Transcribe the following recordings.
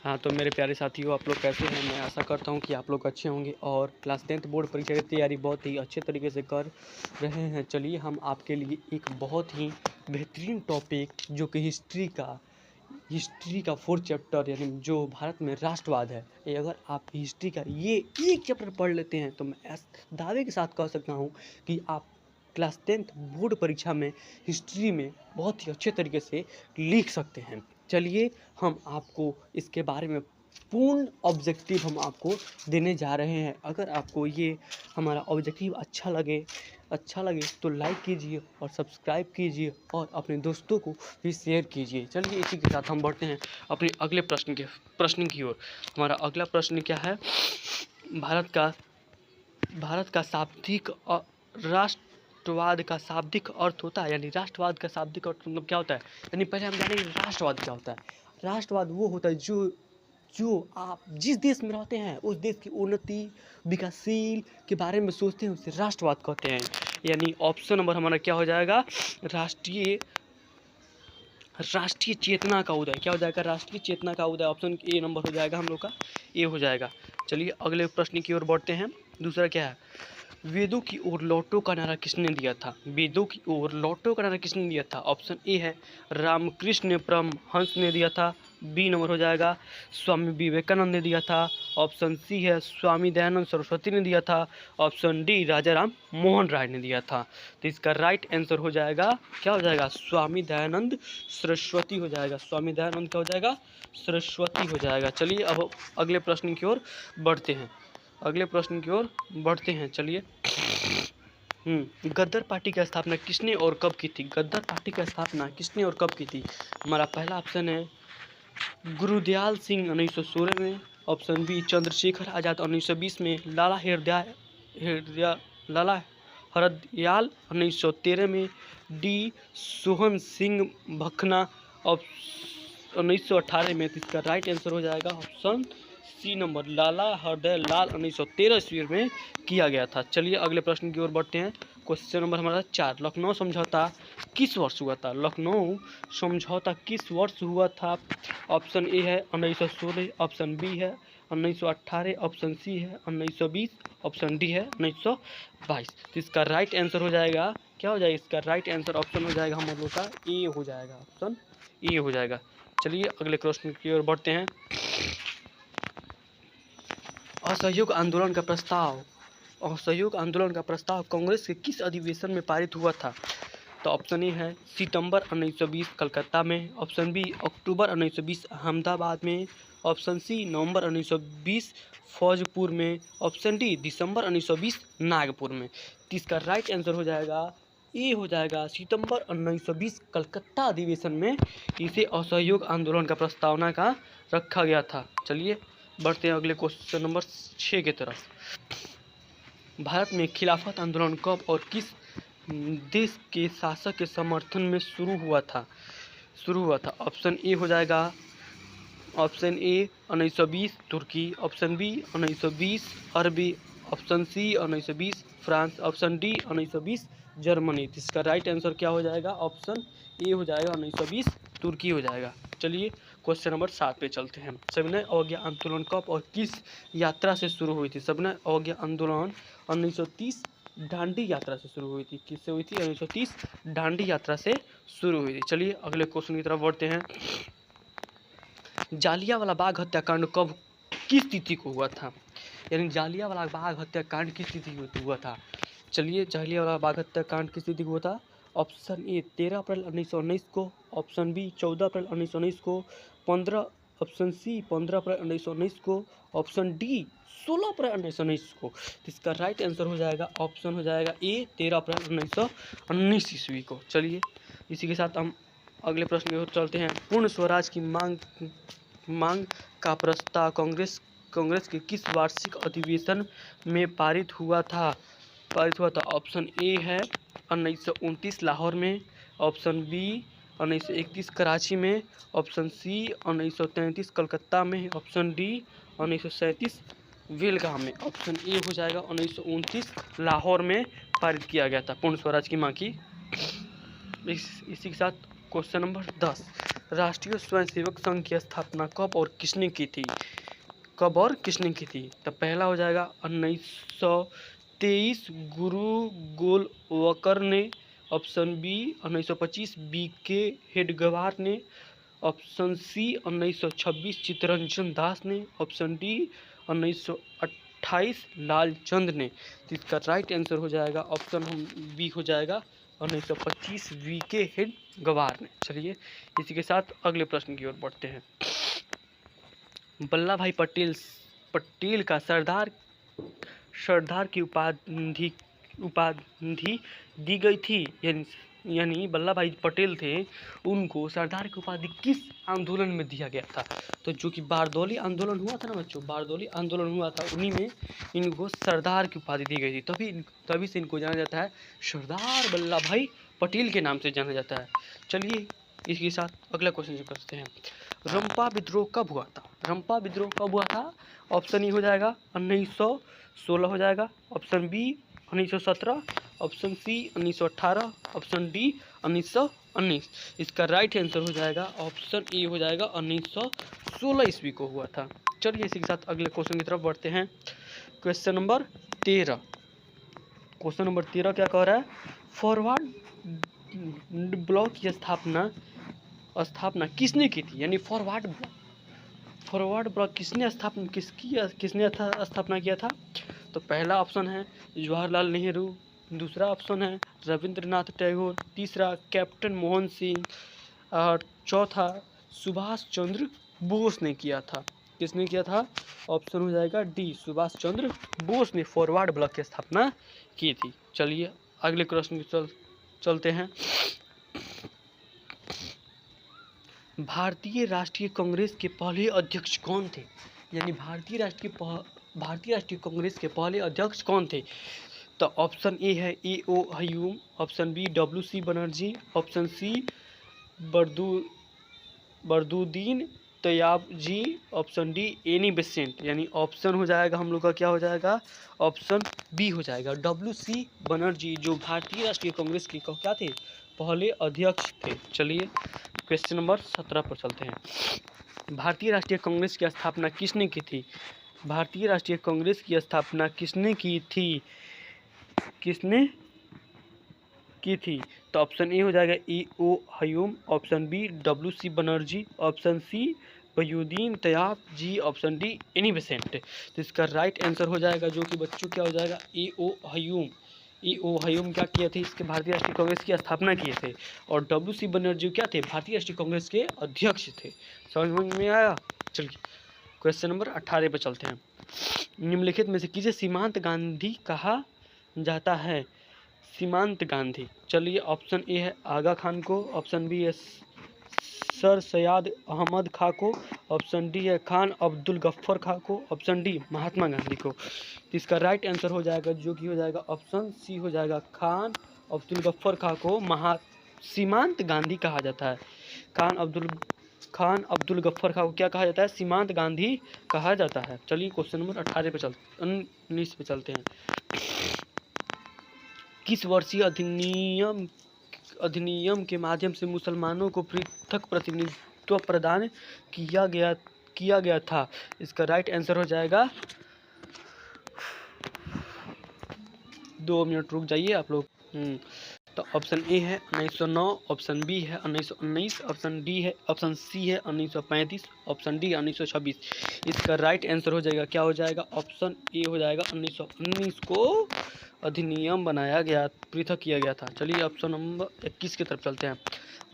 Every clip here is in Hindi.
हाँ, तो मेरे प्यारे साथियों, आप लोग कैसे हैं? मैं आशा करता हूँ कि आप लोग अच्छे होंगे और क्लास 10th बोर्ड परीक्षा की तैयारी बहुत ही अच्छे तरीके से कर रहे हैं। चलिए हम आपके लिए एक बहुत ही बेहतरीन टॉपिक जो कि हिस्ट्री का 4th चैप्टर यानी जो भारत में राष्ट्रवाद है, ये अगर आप हिस्ट्री का ये एक चैप्टर पढ़ लेते हैं तो मैं दावे के साथ कह सकता हूँ कि आप क्लास 10th बोर्ड परीक्षा में हिस्ट्री में बहुत ही अच्छे तरीके से लिख सकते हैं। चलिए हम आपको इसके बारे में पूर्ण ऑब्जेक्टिव हम आपको देने जा रहे हैं। अगर आपको ये हमारा ऑब्जेक्टिव अच्छा लगे तो लाइक कीजिए और सब्सक्राइब कीजिए और अपने दोस्तों को भी शेयर कीजिए। चलिए इसी के साथ हम बढ़ते हैं अपने अगले प्रश्न की ओर। हमारा अगला प्रश्न क्या है? भारत का शाब्दिक और राष्ट्रवाद का शाब्दिक अर्थ होता है, यानी राष्ट्रवाद का शाब्दिक अर्थ मतलब क्या होता है? यानी पहले हम जानेंगे राष्ट्रवाद क्या होता है। राष्ट्रवाद वो होता है जो आप जिस देश में रहते हैं उस देश की उन्नति विकासशील के बारे में सोचते हैं, उसे राष्ट्रवाद कहते हैं। यानी ऑप्शन नंबर हमारा क्या हो जाएगा? राष्ट्रीय चेतना का उदय। क्या हो जाएगा? राष्ट्रीय चेतना का उदय। ऑप्शन ए नंबर हो जाएगा हम लोग का, ए हो जाएगा। चलिए अगले प्रश्न की ओर बढ़ते हैं। दूसरा क्या है? वेदों की ओर लौटो का नारा किसने दिया था? वेदों की ओर लौटो का नारा किसने दिया था? ऑप्शन ए है रामकृष्ण परमहंस ने दिया था, बी नंबर हो जाएगा स्वामी विवेकानंद ने दिया था, ऑप्शन सी है स्वामी दयानंद सरस्वती ने दिया था, ऑप्शन डी राजा राम मोहन राय ने दिया था। तो इसका राइट आंसर हो जाएगा, क्या हो जाएगा? स्वामी दयानंद सरस्वती हो जाएगा। स्वामी दयानंद क्या हो जाएगा? सरस्वती हो जाएगा। चलिए अब अगले प्रश्न की ओर बढ़ते हैं। चलिए गद्दर पार्टी की स्थापना किसने और कब की थी? गद्दर पार्टी की स्थापना किसने और कब की थी? हमारा पहला ऑप्शन है गुरुदयाल सिंह 1916 में, ऑप्शन बी चंद्रशेखर आज़ाद 1920 में, लाला हरदयाल 1913 में, डी सोहन सिंह भखना 1918 में। इसका राइट आंसर हो जाएगा ऑप्शन सी नंबर, लाला हरदयाल 1913 ईस्वी में किया गया था। चलिए अगले प्रश्न की ओर बढ़ते हैं। क्वेश्चन नंबर हमारा 4, लखनऊ समझौता किस वर्ष हुआ था? लखनऊ समझौता किस वर्ष हुआ था? ऑप्शन ए है 1916, ऑप्शन बी है 1918, ऑप्शन सी है 1920, ऑप्शन डी है 1922। तो इसका राइट आंसर हो जाएगा, क्या हो जाएगा? इसका राइट आंसर ऑप्शन हो जाएगा हम लोग का ए हो जाएगा, ऑप्शन ए हो जाएगा। चलिए अगले प्रश्न की ओर बढ़ते हैं। असहयोग आंदोलन का प्रस्ताव कांग्रेस के किस अधिवेशन में पारित हुआ था? तो ऑप्शन ए है सितंबर 1920 कलकत्ता में, ऑप्शन बी अक्टूबर 1920 अहमदाबाद में, ऑप्शन सी नवंबर 1920 फौजपुर में, ऑप्शन डी दिसंबर 1920 नागपुर में। तो इसका राइट आंसर हो जाएगा ए हो जाएगा सितंबर 1920 कलकत्ता अधिवेशन में इसे असहयोग आंदोलन का प्रस्तावना का रखा गया था। चलिए बढ़ते हैं अगले क्वेश्चन नंबर 6 की तरफ। भारत में खिलाफत आंदोलन कब और किस देश के शासक के समर्थन में शुरू हुआ था? ऑप्शन ए हो जाएगा, ऑप्शन ए 1920 तुर्की, ऑप्शन बी 1920 अरबी, option C 1920 France, option D 1920 Germany. इसका राइट आंसर क्या हो जाएगा? ऑप्शन ए हो जाएगा 1920 तुर्की हो जाएगा। चलिए क्वेश्चन नंबर 7 पे चलते हैं। सविनय अवज्ञा आंदोलन कब और किस यात्रा से शुरू हुई थी? सविनय अवज्ञा आंदोलन 1930 डांडी यात्रा से शुरू हुई थी। किससे हुई थी? 1930 डांडी यात्रा से शुरू हुई थी। चलिए अगले क्वेश्चन की तरफ बढ़ते हैं। जालियांवाला बाग हत्याकांड कब किस तिथि को हुआ था? यानी जालियांवाला बाग हत्याकांड किस तिथि को हुआ था? चलिए जालियांवाला बाग हत्याकांड किस तिथि को हुआ था? ऑप्शन ए 13 अप्रैल 1919 को, ऑप्शन बी 14 अप्रैल 1919 को, ऑप्शन सी 15 अप्रैल 1919 को, ऑप्शन डी 16 अप्रैल 1919 को। तो इसका राइट आंसर हो जाएगा, ऑप्शन हो जाएगा ए 13 अप्रैल 1919 ईस्वी को। चलिए इसी के साथ हम अगले प्रश्न की ओर चलते हैं। पूर्ण स्वराज की मांग का प्रस्ताव कांग्रेस के किस वार्षिक अधिवेशन में पारित हुआ था? ऑप्शन ए है 1929 लाहौर में, ऑप्शन बी 1931 कराची में, ऑप्शन सी 1933 कलकत्ता में, ऑप्शन डी 1937 बेलगाम में। ऑप्शन ए हो जाएगा 1929 लाहौर में पारित किया गया था पूर्ण स्वराज की मांग की। इसी के साथ क्वेश्चन नंबर 10, राष्ट्रीय स्वयंसेवक संघ की स्थापना कब और किसने की थी? कब और किसने की थी? तो पहला हो जाएगा 1923 गुरु गोलवकर ने। ऑप्शन बी 1925 BK हेडगेवार ने। ऑप्शन सी 1926 चित्तरंजन दास ने। ऑप्शन डी 1928 लालचंद ने। तो इसका राइट आंसर हो जाएगा ऑप्शन बी हो जाएगा 1925 VK हेडगेवार ने। चलिए इसी के साथ अगले प्रश्न की ओर बढ़ते हैं। वल्लभ भाई पटेल का सरदार की उपाधि दी गई थी, यानी वल्लभ भाई पटेल थे, उनको सरदार की उपाधि किस आंदोलन में दिया गया था? तो जो कि बारदौली आंदोलन हुआ था ना बच्चों, बारदौली आंदोलन हुआ था, उन्हीं में इनको सरदार की उपाधि दी गई थी। तभी से इनको जाना जाता है सरदार वल्लभ भाई पटेल के नाम से जाना जाता है। चलिए इसके साथ अगला क्वेश्चन करते हैं। रंपा विद्रोह कब हुआ था? रंपा विद्रोह कब हुआ था? ऑप्शन ई हो जाएगा 1916 हो जाएगा। Option B 1917। Option C 1918। Option D 1919। इसका राइट आंसर हो जाएगा ऑप्शन ए हो जाएगा 1916 ईस्वी को हुआ था। चलिए इसी के साथ अगले क्वेश्चन की तरफ बढ़ते हैं। Question number 13। क्वेश्चन नंबर 13 क्या कह रहा है? फॉरवर्ड ब्लॉक की स्थापना किसने की थी? यानी फॉरवर्ड ब्लॉक किसने स्थापना किया था? तो पहला ऑप्शन है जवाहरलाल नेहरू, दूसरा ऑप्शन है रविंद्रनाथ टैगोर, तीसरा कैप्टन मोहन सिंह और चौथा सुभाष चंद्र बोस ने किया था। किसने किया था? ऑप्शन हो जाएगा डी सुभाष चंद्र बोस ने फॉरवर्ड ब्लॉक की स्थापना की थी। चलिए अगले प्रश्न की चलते हैं। भारतीय राष्ट्रीय कांग्रेस के पहले अध्यक्ष कौन थे? यानी भारतीय राष्ट्रीय कांग्रेस के पहले अध्यक्ष कौन थे? तो ऑप्शन ए है A.O. Hume, option B W.C. Banerjee, option C Badruddin Tyabji, option D Annie Besant. यानी ऑप्शन हो जाएगा हम लोग का क्या हो जाएगा? ऑप्शन बी हो जाएगा W.C. बनर्जी, जो भारतीय राष्ट्रीय कांग्रेस के क्या थे? पहले अध्यक्ष थे। चलिए क्वेश्चन नंबर 17 पर चलते हैं। भारतीय राष्ट्रीय कांग्रेस की स्थापना किसने की थी? भारतीय राष्ट्रीय कांग्रेस की स्थापना किसने की थी? तो ऑप्शन ए हो जाएगा A.O. Hume, option B W.C. Banerjee, option C Badruddin Tyabji, option D Annie Besant. तो इसका राइट आंसर हो जाएगा जो कि बच्चों क्या हो जाएगा? A.O. हयूम। A.O. हयूम क्या किए थे? इसके भारतीय राष्ट्रीय कांग्रेस की स्थापना किए थे। और W.C. बनर्जी क्या थे? भारतीय राष्ट्रीय कांग्रेस के अध्यक्ष थे। समझ में आया? चलिए क्वेश्चन नंबर 18 पे चलते हैं। निम्नलिखित में से किसे सीमांत गांधी कहा जाता है? सीमांत गांधी। चलिए ऑप्शन ए है आगा खान को, ऑप्शन बी है सर सैयद अहमद खां को, ऑप्शन डी है खान अब्दुल गफ्फर खां को, ऑप्शन डी महात्मा गांधी को। तो इसका राइट आंसर हो जाएगा जो कि हो जाएगा ऑप्शन सी हो जाएगा खान अब्दुल गफ्फर खां को सीमांत गांधी कहा जाता है। खान अब्दुल गफ्फर खां को क्या कहा जाता है? सीमांत गांधी कहा जाता है। चलिए क्वेश्चन नंबर 19 पे चलते हैं। किस वर्षीय अधिनियम के माध्यम से मुसलमानों को पृथक प्रतिनिधित्व प्रदान किया गया था? इसका राइट आंसर हो जाएगा 2 मिनट रुक जाइए आप लोग। तो ऑप्शन ए है 1909, ऑप्शन बी है 1919, ऑप्शन सी है 1935, ऑप्शन डी 1926। इसका राइट आंसर हो जाएगा क्या हो जाएगा? ऑप्शन ए हो जाएगा 1919 को अधिनियम बनाया गया, पृथक किया गया था। चलिए ऑप्शन नंबर 21 की तरफ चलते हैं।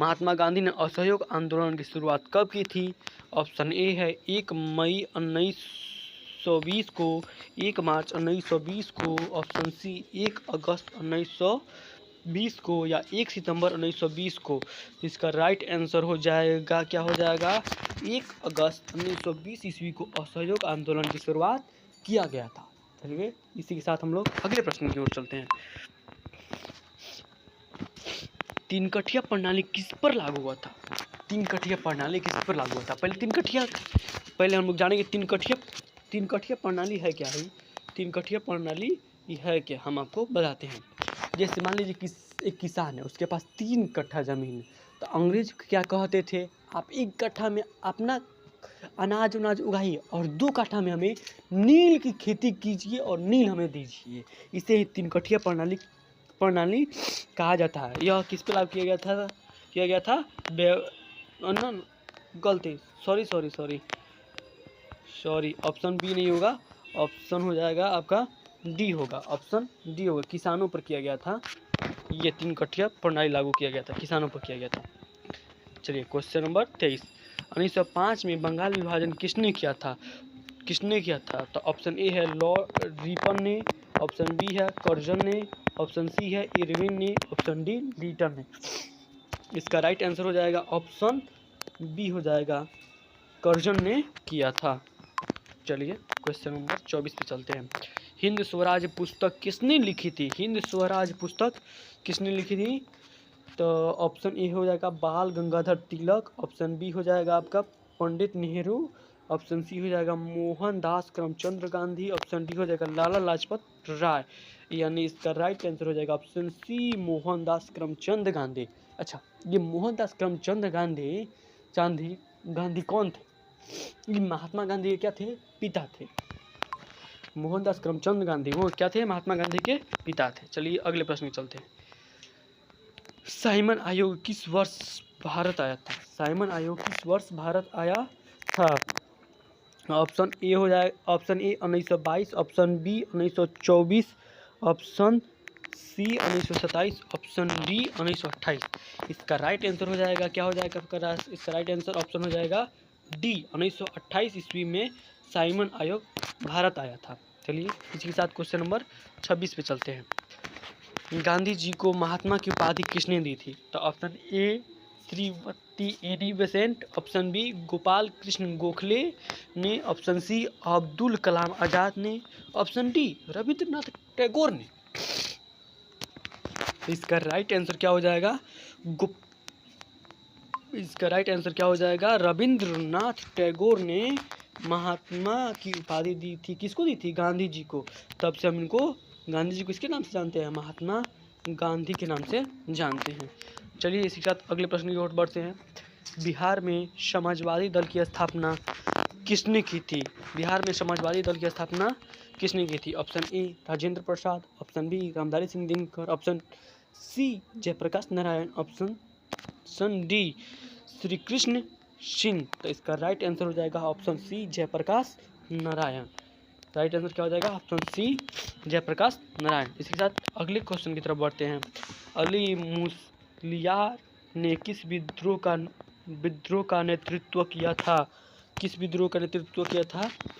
महात्मा गांधी ने असहयोग आंदोलन की शुरुआत कब की थी? ऑप्शन ए है 1 मई 1920 को, 1 मार्च 1920 को, ऑप्शन सी 1 अगस्त 1920 को, या 1 सितंबर 1920 को। इसका राइट आंसर हो जाएगा क्या हो जाएगा? 1 अगस्त 1920 ईस्वी को असहयोग आंदोलन की शुरुआत किया गया था। चलिए इसी के साथ हम लोग अगले प्रश्न की ओर चलते हैं। तीन कठिया प्रणाली किस पर लागू हुआ था? तीन कठिया प्रणाली किस पर लागू हुआ था? पहले हम लोग जानेंगे तीन कठिया प्रणाली है क्या है। तीन कठिया प्रणाली है क्या, हम आपको बताते हैं। जैसे मान लीजिए एक किसान है, उसके पास 3 कट्ठा जमीन, तो अंग्रेज क्या कहते थे? आप 1 कट्ठा में अपना अनाज उनाज उगाइए और 2 कट्ठा में हमें नील की खेती कीजिए और नील हमें दीजिए। इसे ही 3 कठिया प्रणाली कहा जाता है। यह किस पे लागू किया गया था गलती, सॉरी, ऑप्शन बी नहीं होगा, ऑप्शन हो जाएगा आपका डी होगा, ऑप्शन डी होगा। किसानों पर किया गया था, ये 3 कठिया प्रणाली लागू किया गया था, किसानों पर किया गया था। चलिए क्वेश्चन नंबर 23, 1905 में बंगाल विभाजन किसने किया था? तो ऑप्शन ए है लॉर्ड रिपन ने, ऑप्शन बी है कर्जन ने, ऑप्शन सी है इरविन ने, ऑप्शन डी लीटन ने। इसका राइट आंसर हो जाएगा ऑप्शन बी हो जाएगा, कर्जन ने किया था। चलिए क्वेश्चन नंबर 24 पे चलते हैं। हिंद स्वराज पुस्तक किसने लिखी थी? तो ऑप्शन ए हो जाएगा बाल गंगाधर तिलक, ऑप्शन बी हो जाएगा आपका पंडित नेहरू, ऑप्शन सी हो जाएगा मोहनदास करमचंद गांधी, ऑप्शन डी हो जाएगा लाला लाजपत राय। यानी इसका राइट आंसर हो जाएगा ऑप्शन सी, मोहनदास करमचंद गांधी। अच्छा, ये मोहनदास करमचंद गांधी कौन थे? ये महात्मा गांधी के क्या थे? पिता थे। मोहनदास करमचंद गांधी वो क्या थे? महात्मा गांधी के पिता थे। चलिए अगले प्रश्न में चलते हैं। साइमन आयोग किस वर्ष भारत आया था? ऑप्शन ए हो जाए, option A 1922, option B 1924, option C 1927, option D 1928। इसका राइट आंसर हो जाएगा, क्या हो जाएगा इसका राइट आंसर ऑप्शन हो जाएगा डी, 1928 ईस्वी में साइमन आयोग भारत आया था। चलिए इसी के साथ क्वेश्चन नंबर 26 पे चलते हैं। गांधी जी को महात्मा की उपाधि किसने दी थी? तो option A Shrimati Annie Besant, option B Gopal Krishna Gokhale ने, ऑप्शन सी अब्दुल कलाम आजाद ने, ऑप्शन डी रविंद्रनाथ टैगोर ने। इसका राइट आंसर क्या हो जाएगा? रविंद्रनाथ टैगोर ने महात्मा की उपाधि दी थी। किसको दी थी? गांधी जी को। तब से हम इनको गांधी जी को किसके नाम से जानते हैं? महात्मा गांधी के नाम से जानते हैं। चलिए इसी के साथ अगले प्रश्न की ओर बढ़ते हैं। बिहार में समाजवादी दल की स्थापना किसने की थी? Option A Rajendra Prasad, option B Ramdhari Singh Dinkar, option C Jayaprakash Narayan, option D Shri Krishna Singh. तो इसका राइट आंसर हो जाएगा option C Jayaprakash Narayan. Right answer क्या हो जाएगा? Option C Jayaprakash Narayan. इसके साथ अगले क्वेश्चन की तरफ बढ़ते हैं। अली मुस्लियार ने किस विद्रोह का नेतृत्व किया था?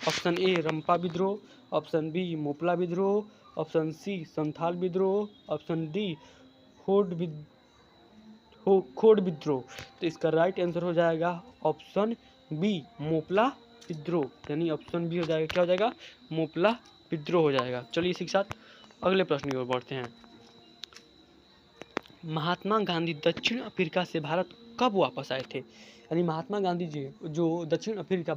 ऑप्शन ए रंपा विद्रोह, ऑप्शन बी मोपला विद्रोह, ऑप्शन सी संथाल विद्रोह, ऑप्शन डी खोड़ विद्रोह। तो इसका राइट आंसर हो जाएगा ऑप्शन बी मोपला विद्रोह। यानी ऑप्शन बी हो जाएगा, क्या हो जाएगा? मोपला विद्रोह हो जाएगा। चलिए इसी के साथ अगले प्रश्न की ओर बढ़ते हैं। महात्मा गांधी दक्षिण अफ्रीका से भारत कब वापस आए थे? यानी महात्मा गांधी जी जो दक्षिण अफ्रीका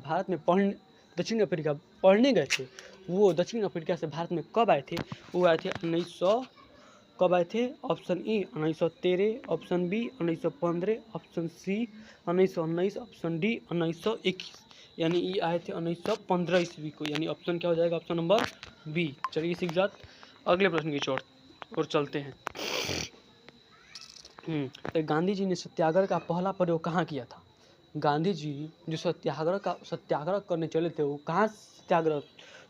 पढ़ने गए थे, वो दक्षिण अफ्रीका से भारत में कब आए थे? वो आए थे कब आए थे? Option A 1913, option B 1915, option C 1919, option D 1921। यानी ये आए थे 1915 ईस्वी को। यानी ऑप्शन क्या हो जाएगा? Option number B. चलिए इसी के साथ अगले प्रश्न की ओर चलते हैं। तो गांधी जी ने सत्याग्रह का पहला प्रयोग कहाँ किया था? गांधी जी जो सत्याग्रह करने चले थे, वो कहाँ सत्याग्रह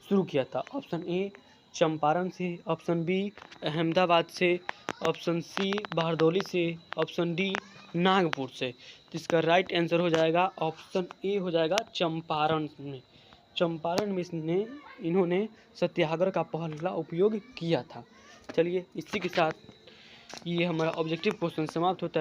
शुरू किया था? ऑप्शन ए चंपारण से, ऑप्शन बी अहमदाबाद से, ऑप्शन सी बारदौली से, ऑप्शन डी नागपुर से। तो इसका राइट आंसर हो जाएगा ऑप्शन ए हो जाएगा चंपारण में इन्होंने सत्याग्रह का पहला उपयोग किया था। चलिए इसी के साथ ये हमारा ऑब्जेक्टिव क्वेश्चन समाप्त होता है।